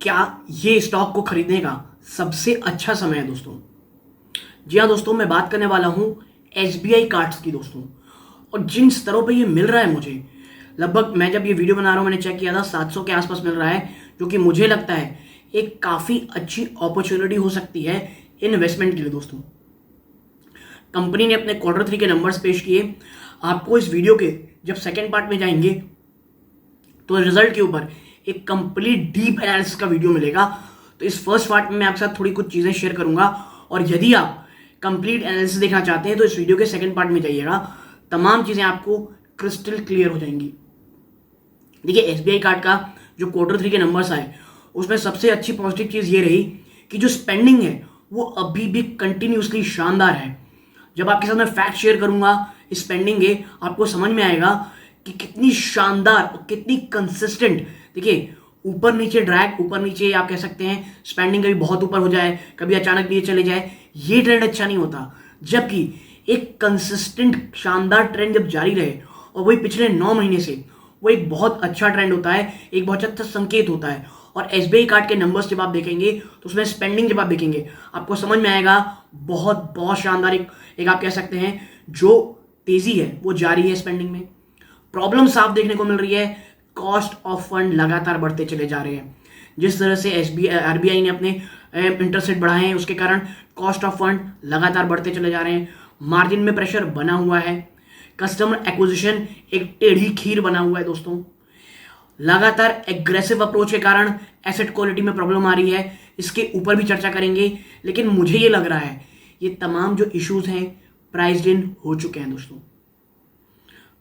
क्या ये स्टॉक को खरीदने का सबसे अच्छा समय है दोस्तों? जी हाँ दोस्तों, मैं बात करने वाला हूँ एसबीआई कार्ड्स की दोस्तों। और जिन स्तरों पे ये मिल रहा है मुझे, लगभग मैं जब ये वीडियो बना रहा हूँ मैंने चेक किया था 700 के आसपास मिल रहा है, जो कि मुझे लगता है एक काफ़ी अच्छी अपॉर्चुनिटी हो सकती है इन्वेस्टमेंट के लिए दोस्तों। कंपनी ने अपने Q3 के नंबर्स पेश किए। आपको इस वीडियो के जब सेकेंड पार्ट में जाएंगे तो रिजल्ट के ऊपर एक कंप्लीट डीप एनालिसिस का वीडियो मिलेगा। तो इस फर्स्ट पार्ट में मैं आपके साथ थोड़ी कुछ चीज़ें शेयर करूंगा, और यदि आप कंप्लीट एनालिसिस देखना चाहते हैं तो इस वीडियो के सेकंड पार्ट में जाइएगा। तमाम चीज़ें आपको क्रिस्टल क्लियर हो जाएंगी। देखिए, एसबीआई कार्ड का जो Q3 के नंबर्स आए उसमें सबसे अच्छी पॉजिटिव चीज़ ये रही कि जो स्पेंडिंग है वो अभी भी कंटिन्यूसली शानदार है। जब आपके साथ मैं फैक्ट शेयर करूंगा स्पेंडिंग के, आपको समझ में आएगा कि कितनी शानदार और कितनी कंसिस्टेंट। देखिए, ऊपर नीचे ड्रैग, ऊपर नीचे आप कह सकते हैं स्पेंडिंग कभी बहुत ऊपर हो जाए, कभी अचानक नीचे चले जाए, ये ट्रेंड अच्छा नहीं होता। जबकि एक कंसिस्टेंट शानदार ट्रेंड जब जारी रहे, और वही पिछले 9 महीने से, वो एक बहुत अच्छा ट्रेंड होता है, एक बहुत अच्छा संकेत होता है। और एसबीआई कार्ड के नंबर्स जब आप देखेंगे तो उसमें स्पेंडिंग जब आप देखेंगे आपको समझ में आएगा बहुत बहुत शानदार एक आप कह सकते हैं जो तेजी है वो जारी है स्पेंडिंग में। प्रॉब्लम साफ देखने को मिल रही है, कॉस्ट ऑफ फंड लगातार बढ़ते चले जा रहे हैं। जिस तरह से आरबीआई ने अपने इंटरेस्ट रेट बढ़ाए हैं उसके कारण कॉस्ट ऑफ फंड लगातार बढ़ते चले जा रहे हैं। मार्जिन में प्रेशर बना हुआ है। कस्टमर एक्विजिशन एक टेढ़ी खीर बना हुआ है दोस्तों। लगातार एग्रेसिव अप्रोच के कारण एसेट क्वालिटी में प्रॉब्लम आ रही है, इसके ऊपर भी चर्चा करेंगे। लेकिन मुझे ये लग रहा है ये तमाम जो इश्यूज हैं प्राइस्ड इन हो चुके हैं दोस्तों।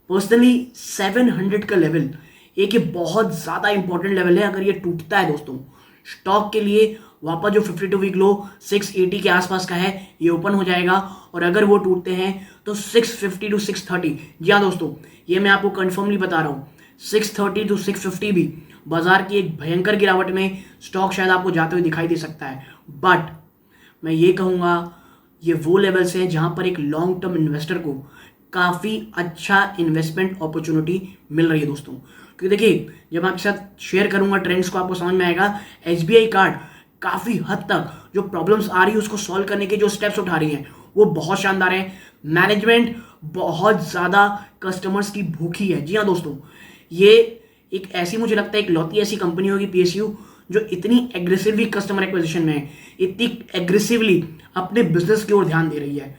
पर्सनली 700 का लेवल एक ये बहुत ज़्यादा इंपॉर्टेंट लेवल है। अगर ये टूटता है दोस्तों, स्टॉक के लिए वापस जो 52 वीक लो 680 के आसपास का है ये ओपन हो जाएगा। और अगर वो टूटते हैं तो 650 टू 630, जी हाँ दोस्तों, ये मैं आपको कंफर्मली बता रहा हूँ, 630 टू 650 भी बाजार की एक भयंकर गिरावट में स्टॉक शायद आपको जाते हुए दिखाई दे सकता है। बट मैं ये कहूँगा ये वो लेवल्स हैं जहाँ पर एक लॉन्ग टर्म इन्वेस्टर को काफ़ी अच्छा इन्वेस्टमेंट अपॉर्चुनिटी मिल रही है दोस्तों। क्योंकि देखिए, जब आपके साथ शेयर करूँगा ट्रेंड्स को आपको समझ में आएगा एसबीआई कार्ड काफ़ी हद तक जो प्रॉब्लम्स आ रही है उसको सॉल्व करने के जो स्टेप्स उठा रही हैं वो बहुत शानदार है। मैनेजमेंट बहुत ज़्यादा कस्टमर्स की भूखी है। जी हाँ दोस्तों, ये एक ऐसी, मुझे लगता है एक ऐसी कंपनी होगी पीएसयू जो इतनी एग्रेसिवली कस्टमर एक्विजिशन में है, इतनी एग्रेसिवली अपने बिजनेस की ओर ध्यान दे रही है।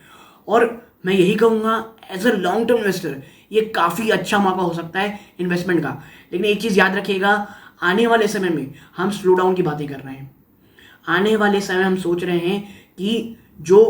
और मैं यही कहूँगा as a long term investor ये काफ़ी अच्छा मौका हो सकता है इन्वेस्टमेंट का। लेकिन एक चीज़ याद रखिएगा, आने वाले समय में हम स्लो डाउन की बातें कर रहे हैं। आने वाले समय हम सोच रहे हैं कि जो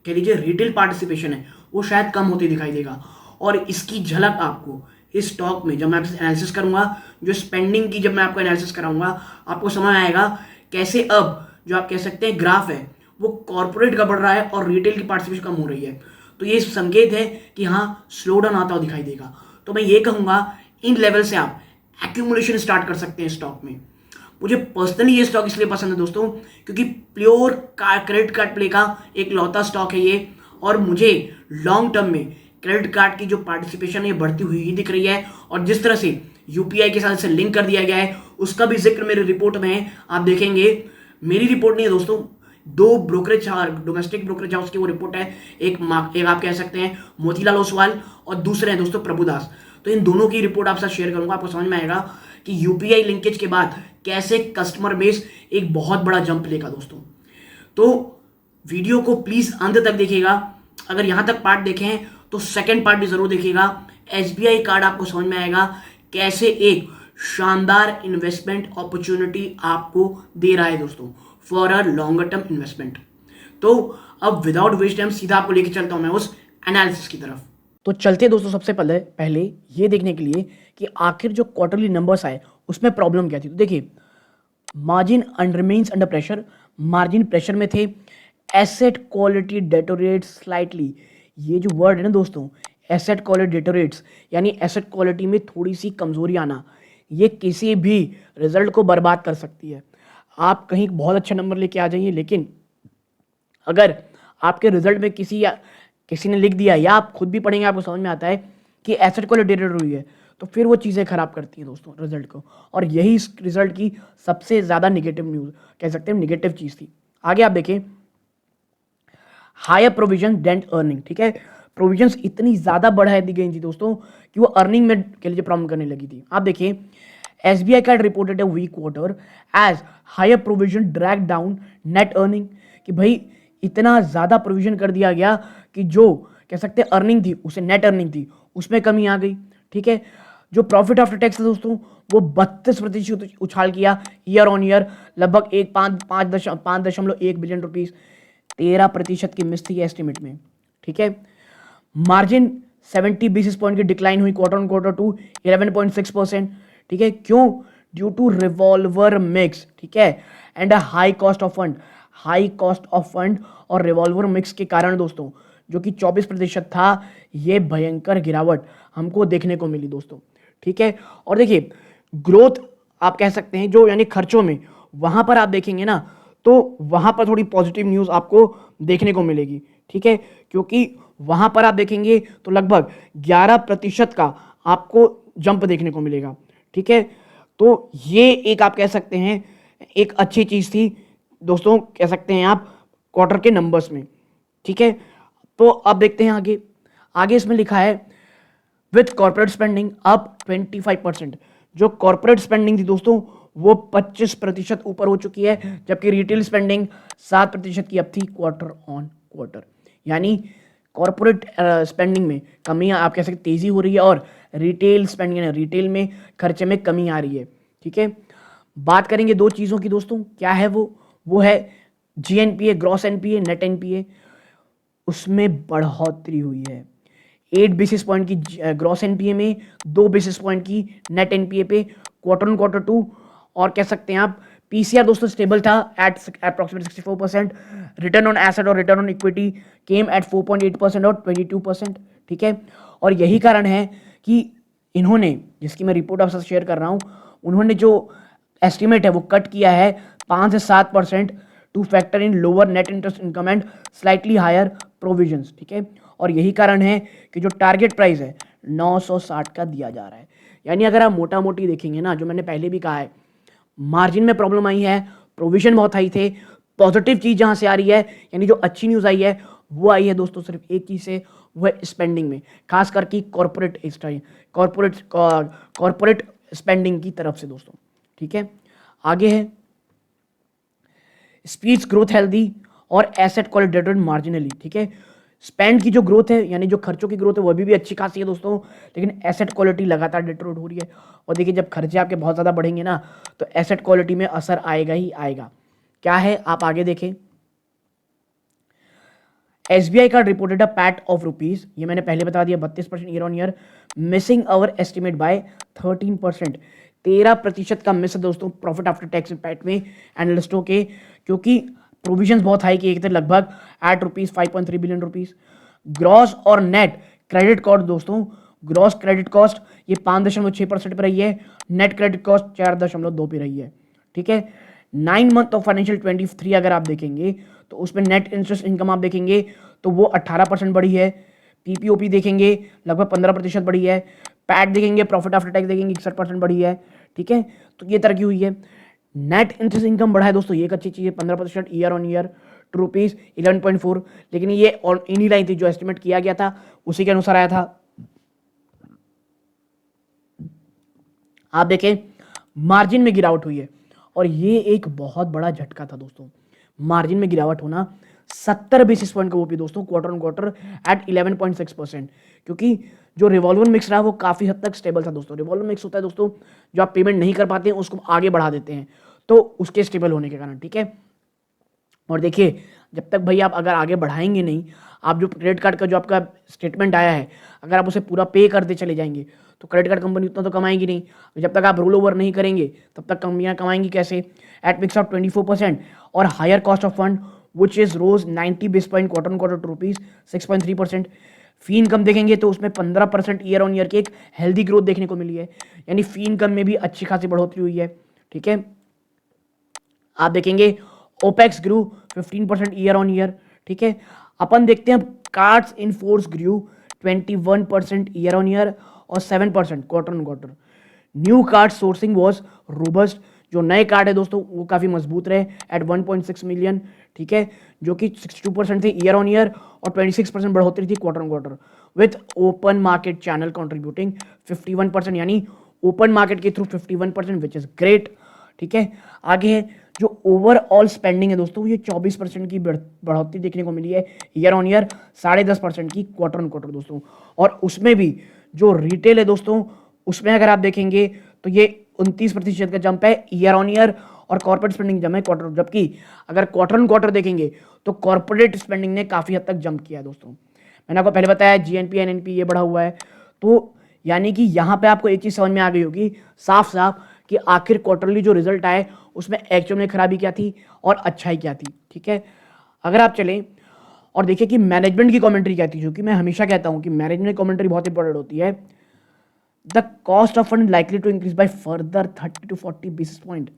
कह लीजिए रिटेल पार्टिसिपेशन है वो शायद कम होती दिखाई देगा। और इसकी झलक आपको इस स्टॉक में जब मैं आपसे एनालिसिस करूंगा, जो स्पेंडिंग की जब मैं आपको एनालिसिस कराऊंगा, आपको समझ आएगा कैसे अब जो आप कह सकते हैं ग्राफ है वो कॉर्पोरेट का बढ़ रहा है और रिटेल की पार्टिसिपेशन कम हो रही है। तो ये संकेत है कि हाँ, स्लो डाउन आता हुआ दिखाई देगा। तो मैं ये कहूँगा इन लेवल से आप एक्यूमुलेशन स्टार्ट कर सकते हैं स्टॉक में। मुझे पर्सनली ये स्टॉक इसलिए पसंद है दोस्तों क्योंकि प्योर क्रेडिट कार्ड प्ले का एक लौता स्टॉक है ये। और मुझे लॉन्ग टर्म में क्रेडिट कार्ड की जो पार्टिसिपेशन है बढ़ती हुई ही दिख रही है। और जिस तरह से यूपीआई के साथ इसे लिंक कर दिया गया है उसका भी जिक्र मेरी रिपोर्ट में है, आप देखेंगे। मेरी रिपोर्ट नहीं है दोस्तों, 2 ब्रोकरेज डोमेस्टिक ब्रोकरेज हाउस की वो रिपोर्ट है। एक आप कह सकते हैं मोतीलाल ओसवाल और दूसरे हैं दोस्तों प्रभुदास। तो इन दोनों की रिपोर्ट आपसे शेयर करूंगा, आपको समझ में आएगा कि यूपीआई लिंकेज के बाद कैसे कस्टमर बेस एक बहुत बड़ा जंप लेगा दोस्तों। तो वीडियो को प्लीज अंत तक देखिएगा। अगर यहां तक पार्ट देखें तो सेकंड पार्ट भी जरूर देखिएगा। एसबीआई कार्ड आपको समझ में आएगा कैसे एक शानदार इन्वेस्टमेंट अपॉर्चुनिटी आपको दे रहा है दोस्तों for a longer term investment. तो अब विदाउट वेस्ट टाइम सीधा आपको लेके चलता हूं मैं उस एनालिसिस की तरफ। तो चलते हैं दोस्तों सबसे पहले ये देखने के लिए कि आखिर जो क्वार्टरली नंबर्स आए उसमें प्रॉब्लम क्या थी। तो देखिए, margin remains under pressure, margin pressure में थे। एसेट क्वालिटी डेटोरेट स्लाइटली, ये जो वर्ड है ना दोस्तों, एसेट क्वालिटी डेटोरेट्स, यानी एसेट क्वालिटी में थोड़ी सी कमजोरी आना, ये किसी भी रिजल्ट को बर्बाद कर सकती है। आप कहीं बहुत अच्छा नंबर लेके आ जाइए, लेकिन अगर आपके रिजल्ट में किसी ने लिख दिया या आप खुद भी पढ़ेंगे आपको समझ में आता है कि एसेट क्वालिटी डेटोरेट हुई है, तो फिर वो चीज़ें खराब करती हैं दोस्तों रिजल्ट को, और यही इस रिजल्ट की सबसे ज़्यादा निगेटिव न्यूज़ कह सकते हैं, निगेटिव चीज़ थी। आगे आप देखें, हायर प्रोविजन डेंट अर्निंग, ठीक है, प्रोविजंस इतनी ज़्यादा बढ़ा दी गई थी दोस्तों कि वो अर्निंग में के लिए प्रॉब्लम करने लगी थी। आप देखिए, SBI card reported a weak quarter as higher provision drag down net earning, कि भाई इतना ज़्यादा प्रोविजन कर दिया गया कि जो कह सकते हैं अर्निंग थी, उसे नेट अर्निंग थी, उसमें कमी आ गई, ठीक है। जो प्रॉफिट आफ्टर टैक्स है दोस्तों, वो 32% उछाल किया ईयर ऑन ईयर, लगभग 5.1 बिलियन रुपीज़, 13% की मिस थी एस्टिमेट में, ठीक है। मार्जिन 70 बेसिस पॉइंट की डिक्लाइन हुई क्वार्टर ऑन क्वार्टर टू 11.6%, ठीक है। क्यों? ड्यू टू रिवॉल्वर मिक्स, ठीक है, and a high cost of fund, high cost of fund और रिवॉल्वर मिक्स के कारण दोस्तों, जो कि 24% था, ये भयंकर गिरावट हमको देखने को मिली दोस्तों, ठीक है। और देखिए, ग्रोथ आप कह सकते हैं जो यानी खर्चों में, वहां पर आप देखेंगे ना, तो वहां पर थोड़ी पॉजिटिव न्यूज़ आपको देखने को मिलेगी, ठीक है, क्योंकि वहां पर आप देखेंगे तो लगभग 11% का आपको जंप देखने को मिलेगा, ठीक है। तो ये एक आप कह सकते हैं एक अच्छी चीज़ थी दोस्तों, कह सकते हैं आप क्वार्टर के नंबर्स में, ठीक है। तो अब देखते हैं आगे। आगे इसमें लिखा है विथ कॉर्पोरेट स्पेंडिंग अप 25%, जो कॉर्पोरेट स्पेंडिंग थी दोस्तों वो 25% ऊपर हो चुकी है, जबकि रिटेल स्पेंडिंग 7% की अब थी क्वार्टर ऑन क्वार्टर, यानी कॉर्पोरेट स्पेंडिंग में कमी आप कह सकते तेजी हो रही है, और रिटेल स्पेंडिंग रिटेल में खर्चे में कमी आ रही है, ठीक है। बात करेंगे दो चीज़ों की दोस्तों, क्या है वो है GNPA, gross NPA, net NPA, उसमें बढ़ोतरी हुई है 8 बेसिस पॉइंट की ग्रॉस NPA में, 2 बेसिस पॉइंट की नेट NPA पे क्वार्टर ऑन क्वार्टर टू। और कह सकते हैं आप PCR दोस्तों स्टेबल था at approximate 64%, return on asset और return on equity came at 4.8% और 22%, ठीक है। और यही कारण है कि इन्होंने, जिसकी मैं रिपोर्ट आपसे शेयर कर रहा हूं, उन्होंने जो एस्टिमेट है वो कट किया है 5 से 7% to factor in lower net interest income and slightly higher provisions, ठीक है। और यही कारण है कि जो टारगेट प्राइस है 960 का दिया जा रहा है। यानी अगर आप मोटा मोटी देखेंगे ना, जो मैंने पहले भी कहा है, मार्जिन में प्रॉब्लम आई है, प्रोविजन बहुत हाई थे, पॉजिटिव चीज जहां से आ रही है, यानी जो अच्छी न्यूज आई है वो आई है दोस्तों सिर्फ एक चीज से, वो है स्पेंडिंग में, खास करके कॉर्पोरेट स्पेंडिंग की तरफ से दोस्तों, ठीक है। आगे है स्पीड्स ग्रोथ हेल्दी और एसेट क्वालिटी मार्जिनली, ठीक है। स्पेंड की जो ग्रोथ है, यानी जो खर्चों की ग्रोथ है, वो भी अच्छी खासी है दोस्तों, लेकिन एसेट क्वालिटी लगातार डिटोरेट हो रही है। और देखिए, जब खर्चे आपके बहुत ज़्यादा बढ़ेंगे ना, तो एसेट क्वालिटी में असर आएगा ही आएगा। क्या है, आप आगे देखें। SBI card reported a PAT of rupees, ये मैंने पहले बता दिया, 32% year on year, missing our estimate by 13%, 13% का मिस है दोस्तों प्रॉफिट आफ्टर टैक्स पैट में एनालिस्टों के, क्योंकि प्रोविजंस बहुत हाई किए थे, लगभग eight rupees 5.3 billion rupees. Gross और नेट क्रेडिट कॉस्ट दोस्तों, ग्रॉस क्रेडिट कॉस्ट ये 5.6% पर रही है, नेट क्रेडिट कॉस्ट 4.2 पे रही है, ठीक है। 9 मंथ ऑफ फाइनेंशियल 23 अगर आप देखेंगे तो उसमें नेट इंटरेस्ट इनकम आप देखेंगे तो वो 18% बढ़ी है, PPOP देखेंगे लगभग 15% बढ़ी है, पैट देखेंगे, प्रॉफिट आफ्टर टैक्स देखेंगे 61% बढ़ी है, ठीक है। तो ये तरक्की हुई है। नेट इंटरेस्ट इनकम बढ़ा है दोस्तों, ये एक अच्छी चीज़ है, 15% year on year to rupees 11.4, लेकिन ये और इन्हीं लाइन थी जो एस्टिमेट किया गया था उसी के अनुसार आया था। आप देखें मार्जिन में गिरावट हुई है, और ये एक बहुत बड़ा झटका था दोस्तों, मार्जिन में गिरावट होना 70 बेसिस पॉइंट का वो भी दोस्तों क्वार्टर ऑन क्वार्टर एट 11.6%, क्योंकि जो रिवॉल्वर मिक्स रहा वो काफ़ी हद तक स्टेबल था दोस्तों। रिवॉल्वर मिक्स होता है दोस्तों जो आप पेमेंट नहीं कर पाते हैं उसको आगे बढ़ा देते हैं, तो उसके स्टेबल होने के कारण, ठीक है। और देखिए, जब तक भाई आप अगर आगे बढ़ाएंगे नहीं, आप जो क्रेडिट कार्ड का जो आपका स्टेटमेंट आया है, अगर आप उसे पूरा पे करते चले जाएंगे तो क्रेडिट कार्ड कंपनी उतना तो कमाएगी नहीं। जब तक आप रोल ओवर नहीं करेंगे तब तक कंपनियां कमाएंगी कैसे? एट मिक्स ऑफ 24% और higher cost of fund which is rose 90 base point quarter on quarter to rupees 6.3%। Fee income देखेंगे तो उसमें 15% ईयर ऑन ईयर की एक हेल्दी ग्रोथ देखने को मिली है, यानी फी इनकम में भी अच्छी खासी बढ़ोतरी हुई है, ठीक है। आप देखेंगे opex grew 15% year on year, ठीक है। अपन देखते हैं cards in force grew 21% year on year, और 7% quarter on quarter. New card sourcing was robust, जो नए कार्ड है दोस्तों वो काफ़ी मजबूत रहे एट 1.6 मिलियन, ठीक है, जो कि 62% थी ईयर ऑन ईयर और 26% बढ़ोतरी थी quarter on quarter, with open market channel contributing 51%, यानी ओपन मार्केट के थ्रू 51%, विच इज ग्रेट, ठीक है। आगे है जो ओवरऑल स्पेंडिंग है दोस्तों, ये 24% की बढ़ोतरी देखने को मिली है ईयर ऑन ईयर, 10.5% की क्वार्टर ऑन क्वार्टर दोस्तों। और उसमें भी जो रिटेल है दोस्तों, उसमें अगर आप देखेंगे तो ये 29% का जंप है ईयर ऑन ईयर, और कॉर्पोरेट स्पेंडिंग जंप है क्वार्टर, जबकि अगर क्वार्टर ऑन क्वार्टर देखेंगे तो कॉर्पोरेट स्पेंडिंग ने काफी हद तक जंप किया है दोस्तों। मैंने आपको पहले बताया जीएनपी एनएनपी ये बढ़ा हुआ है, तो यानी कि यहां पे आपको एक चीज समझ में आ गई होगी साफ साफ कि आखिर क्वार्टरली जो रिजल्ट आए उसमें एक्चुअल में खराबी क्या थी और अच्छाई क्या थी, ठीक है। अगर आप चलें और देखिए कि मैनेजमेंट की कमेंट्री क्या थी, जो कि मैं हमेशा कहता हूं कि मैनेजमेंट कमेंट्री बहुत इंपॉर्टेंट होती है। The cost of fund likely to increase by further 30 to 40 basis point.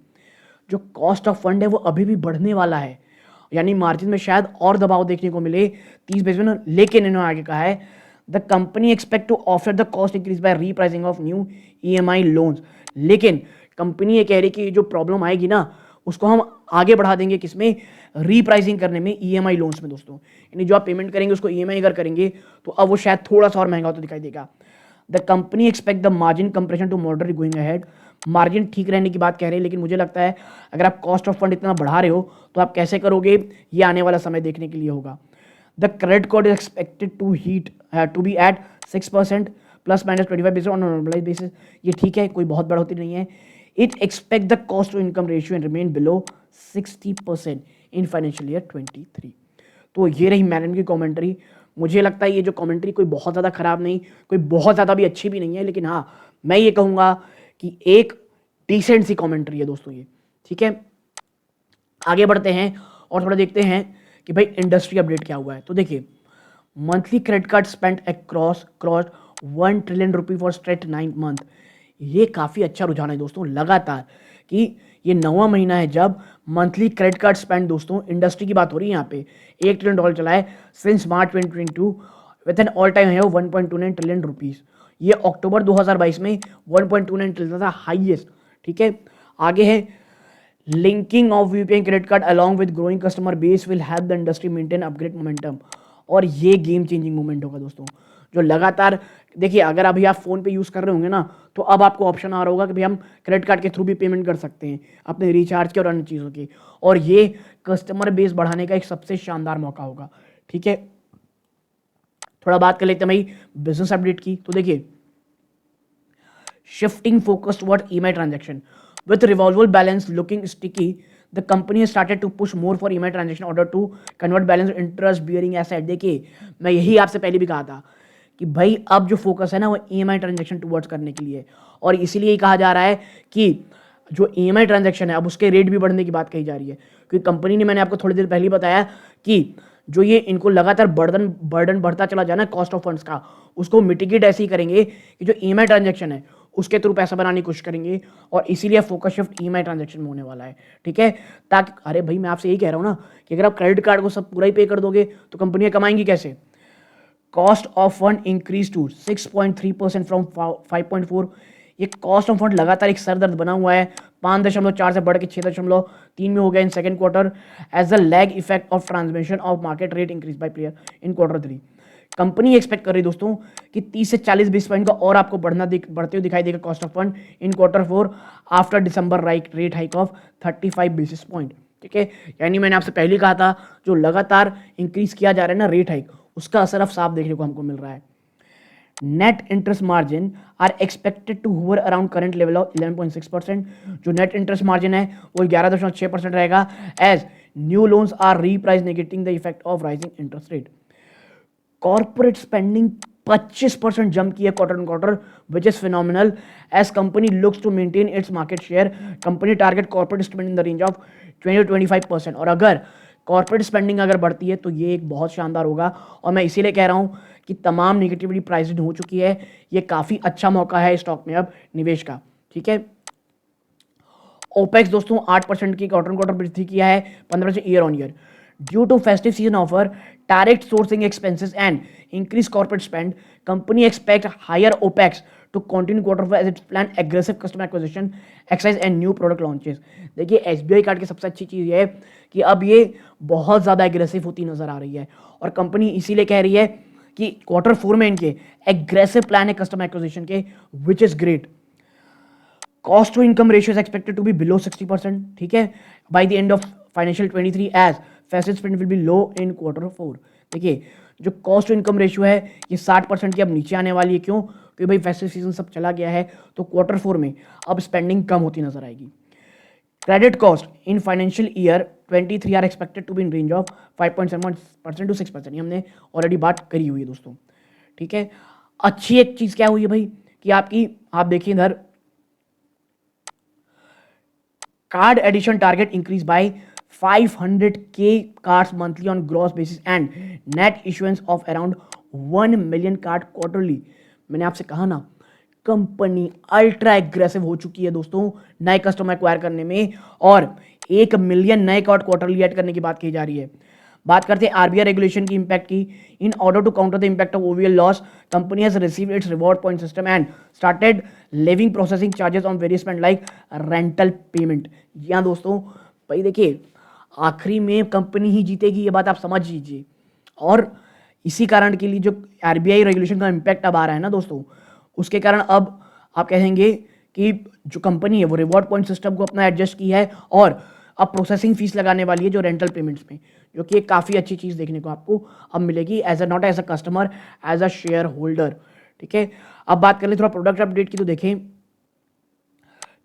जो कॉस्ट ऑफ फंड है वो अभी भी बढ़ने वाला है, यानी मार्जिन में शायद और दबाव देखने को मिले 30 बेसिस पॉइंट, लेकिन इन्होंने आगे कहा है the company expect to offset the cost increase by repricing of new EMI loans. लेकिन कंपनी ये कह रही कि जो प्रॉब्लम आएगी ना उसको हम आगे बढ़ा देंगे, किसमें, रीप्राइसिंग करने में, ईएमआई लोन्स में दोस्तों। यानी जो आप पेमेंट करेंगे उसको ईएमआई अगर करेंगे तो अब वो शायद थोड़ा सा और महंगा होता दिखाई देगा। The company expect the margin compression to moderate going ahead. Margin ठीक रहने की बात कह रहे हैं, लेकिन मुझे लगता है अगर आप कॉस्ट ऑफ फंड इतना बढ़ा रहे हो तो आप कैसे करोगे, ये आने वाला समय देखने के लिए होगा। The credit cost is expected to be at 6% ±25 basis on normalised basis. ये ठीक है, कोई बहुत बढ़ोतरी नहीं है। It expect the cost to income ratio and remain below 60% in financial year 23। तो ये रही मैनेजमेंट की कमेंट्री। मुझे लगता है ये जो कमेंट्री कोई बहुत ज़्यादा खराब नहीं, कोई बहुत ज़्यादा भी अच्छी भी नहीं है, लेकिन हाँ मैं ये कहूँगा कि एक डिसेंट सी कमेंट्री है दोस्तों ये, ठीक है। आगे बढ़ते हैं और थोड़ा देखते हैं कि भाई इंडस्ट्री अपडेट क्या हुआ है। तो देखिए monthly credit card spend across 1 trillion rupee for straight 9 month. ये काफ़ी अच्छा रुझान है दोस्तों, लगातार कि ये 9वां महीना है जब मंथली क्रेडिट कार्ड स्पेंड दोस्तों, इंडस्ट्री की बात हो रही है यहाँ पे, $1 ट्रिलियन चला है since March 2022 with an all time है 1.29 ट्रिलियन रुपीज़। ये अक्टूबर 2022 में 1.29 ट्रिलियन था हाईएस्ट, ठीक है। आगे है linking of UPI credit card along with growing customer base will help the industry maintain upgrade momentum. और ये गेम चेंजिंग मोमेंट होगा दोस्तों, जो लगातार देखिए अगर अभी आप फोन पे यूज़ कर रहे होंगे ना तो अब आपको ऑप्शन आ रहा होगा कि भाई हम क्रेडिट कार्ड के थ्रू भी पेमेंट कर सकते हैं अपने रिचार्ज के और अन्य चीज़ों की, और ये कस्टमर बेस बढ़ाने का एक सबसे शानदार मौका होगा, ठीक है। थोड़ा बात कर लेते हैं भाई बिजनेस अपडेट की। तो देखिए shifting focus toward EMI transaction with revolvable balance looking sticky, the company has started to push more for EMI transaction order to convert balance interest bearing asset। देखिए मैं यही आपसे पहले भी कहा था कि भाई अब जो फोकस है ना वो EMI ट्रांजैक्शन टुवर्ड्स करने के लिए, और इसीलिए कहा जा रहा है कि जो EMI ट्रांजैक्शन है अब उसके रेट भी बढ़ने की बात कही जा रही है, क्योंकि कंपनी ने, मैंने आपको थोड़ी देर पहले बताया कि जो ये इनको लगातार बर्डन बढ़ता चला जाना कॉस्ट ऑफ फंड्स का, उसको मिटिगेट ऐसे ही करेंगे कि जो EMI ट्रांजैक्शन है उसके थ्रू पैसा बनाने की कोशिश करेंगे, और इसीलिए फोकस शिफ्ट EMI ट्रांजैक्शन में होने वाला है, ठीक है। ताकि अरे भाई मैं आपसे यही कह रहा हूँ ना कि अगर आप क्रेडिट कार्ड को सब पूरा ही पे कर दोगे तो कंपनियां कमाएंगी कैसे। Cost of fund increase to 6.3% from 5.4। ये कॉस्ट ऑफ फंड लगातार एक सरदर्द बना हुआ है, 5.4 से बढ़ के 6.3 में हो गया in second quarter as the lag effect of transmission of market rate increase by player in Q3। Company expect कर रही दोस्तों कि 30 से 40 बेसिस पॉइंट का और आपको बढ़ते हुए दिखाई देगा cost of fund in Q4 after December rate hike of 35 basis point, ठीक है। यानी मैंने आपसे पहले कहा था जो लगातार इंक्रीज किया जा रहा है ना रेट हाइक, उसका असर अब साफ देखने को हमको मिल रहा है। Net interest margin are expected to hover around current level of 11.6%। जो नेट इंटरेस्ट मार्जिन है वो 11.6% रहेगा as new loans are reprice negating the effect of rising interest rate. Corporate spending 25% jump की है quarter on quarter, which is phenomenal as company looks to maintain its market share. Company target corporate spending in the range of 20-25%। और अगर corporate spending अगर बढ़ती है तो ये एक बहुत शानदार होगा, और मैं इसीलिए कह रहा हूं कि तमाम निगेटिविटी प्राइसड हो चुकी है, ये काफी अच्छा मौका है स्टॉक में अब निवेश का, ठीक है। ओपेक्स दोस्तों 8% की क्वार्टर ऑन क्वार्टर वृद्धि किया है, 15% year on year. Due to festive season offer, direct sourcing expenses and increased corporate spend, company expect higher OPEX to continue quarter four as its plan aggressive customer acquisition exercise and new product launches. देखिए SBI card की सबसे अच्छी चीज़ ये है कि अब ये बहुत ज़्यादा एग्रेसिव होती नजर आ रही है और कंपनी इसीलिए कह रही है कि क्वार्टर फोर में इनके एग्रेसिव प्लान है कस्टमर एक्विजिशन के, which is great. Cost to income ratio is expected to be below 60%, ठीक है, by the end of financial 23 as festive spend will be low in quarter four. देखिए जो cost to income ratio है ये 60% की अब नीचे आने वाली है। क्यों? क्योंकि भाई फेस्टिव सीजन सब चला गया है, तो क्वार्टर फोर में अब स्पेंडिंग कम होती नजर आएगी। Credit cost in financial year 23 are expected to be in range of 5.7% to 6%। ये हमने ऑलरेडी बात करी हुई है दोस्तों, ठीक है। अच्छी एक चीज क्या हुई है भाई कि आप देखिए इधर card addition target increase by 500K cards monthly on gross basis and net issuance of around 1 million card quarterly। मैंने आपसे कहा ना कंपनी अल्ट्रा एग्रेसिव हो चुकी है दोस्तों नए कस्टमर एक्वायर करने में, और 1 मिलियन नए कार्ड क्वार्टरली ऐड करने की बात की जा रही है। बात करते हैं आरबीआई रेगुलेशन की इंपैक्ट की। In order to counter the impact of OVL loss, company has received its reward point system and started levying processing charges on various spend like rental payment. जी हाँ दोस्तों, भाई देखिए आखिरी में कंपनी ही जीतेगी, ये बात आप समझ लीजिए। और इसी कारण के लिए जो आरबीआई रेगुलेशन का इंपैक्ट अब आ रहा है ना दोस्तों, उसके कारण अब आप कहेंगे कि जो कंपनी है वो रिवॉर्ड पॉइंट सिस्टम को अपना एडजस्ट की है और अब प्रोसेसिंग फीस लगाने वाली है जो रेंटल पेमेंट्स में, जो कि एक काफ़ी अच्छी चीज़ देखने को आपको अब मिलेगी as a not as a customer, as a shareholder, ठीक है। अब बात कर ले थोड़ा प्रोडक्ट अपडेट की, तो देखें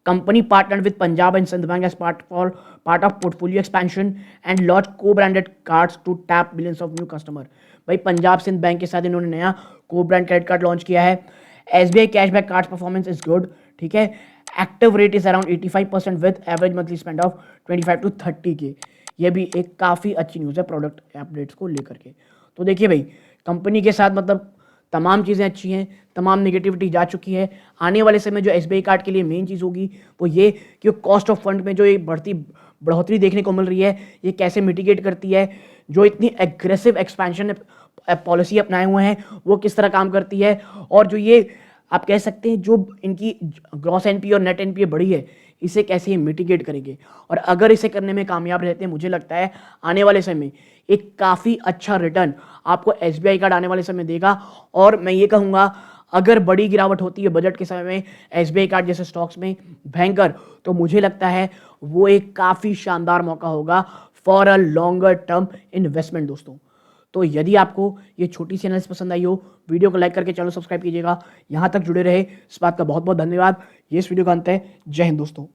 company partnered with Punjab and Sind bank as part of portfolio expansion and launch co-branded cards to tap millions of new customer. भाई पंजाब सिंध बैंक के साथ इन्होंने नया को ब्रांड क्रेडिट कार्ड लॉन्च किया है। SBI cashback card performance is good, ठीक है। Active rate is around 85% with average monthly spend of 25 to 30K। ये भी एक काफ़ी अच्छी न्यूज़ है प्रोडक्ट अपडेट्स को लेकर के। तो देखिए भाई कंपनी के साथ मतलब तमाम चीज़ें अच्छी हैं, तमाम नेगेटिविटी जा चुकी है। आने वाले समय जो एसबीआई कार्ड के लिए मेन चीज़ होगी वो ये कि कॉस्ट ऑफ फंड में जो ये बढ़ोतरी देखने को मिल रही है ये कैसे मिटिगेट करती है, जो इतनी एग्रेसिव एक्सपेंशन पॉलिसी अपनाए हुए हैं वो किस तरह काम करती है, और जो ये आप कह सकते हैं जो इनकी ग्रॉस एनपीए और नेट एनपीए बढ़ी है इसे कैसे ये मिटिगेट करेंगे। और अगर इसे करने में कामयाब रहते हैं मुझे लगता है आने वाले समय में एक काफ़ी अच्छा रिटर्न आपको एसबीआई कार्ड आने वाले समय देगा। और मैं ये कहूँगा अगर बड़ी गिरावट होती है बजट के समय में एसबीआई कार्ड जैसे स्टॉक्स में भयंकर, तो मुझे लगता है वो एक काफ़ी शानदार मौका होगा for a longer term investment दोस्तों। तो यदि आपको ये छोटी सी एनालिसिस पसंद आई हो, वीडियो को लाइक करके चैनल सब्सक्राइब कीजिएगा। यहाँ तक जुड़े रहे इस बात का बहुत बहुत धन्यवाद। ये इस वीडियो का अंत है। जय हिंद दोस्तों।